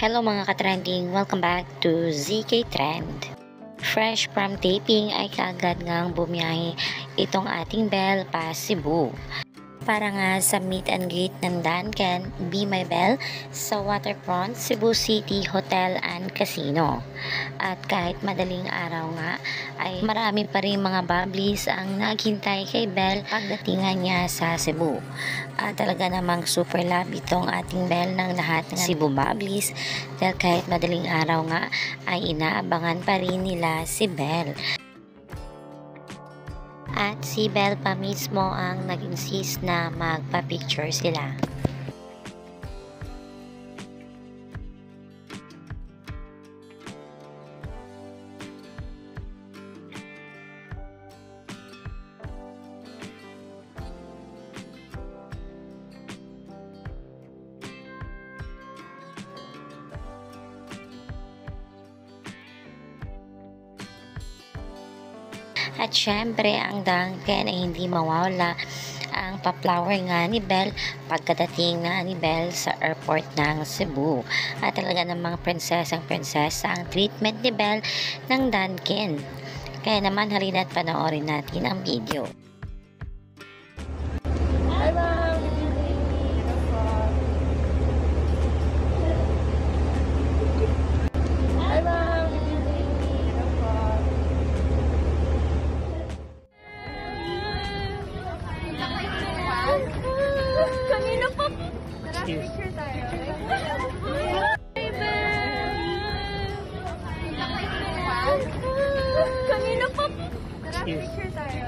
Hello mga ka-trending, welcome back to ZK Trend. Fresh from taping ay kaagad ngang bumiyahe itong ating Belle pa Cebu. Para nga sa meet and greet ng Duncan, Be My Belle sa Waterfront, Cebu City Hotel and Casino. At kahit madaling araw nga, ay marami pa rin mga bubblies ang naghintay kay Belle pagdatingan niya sa Cebu. At talaga namang super love itong ating Belle ng lahat ng Cebu bubblies dahil kahit madaling araw nga ay inaabangan pa rin nila si Belle. At si Belle pa mismo ang nag-insist na magpa-picture sila. At syempre, ang Duncan ay hindi mawawala ang pa-flower nga ni Belle pagkadating na ni Belle sa airport ng Cebu. At talaga namang prinsesa ang treatment ni Belle ng Duncan. Kaya naman halina't panoorin natin ang video. Kanina pa po. Tara, picture tayo. Kanina pa po. Tara, picture tayo.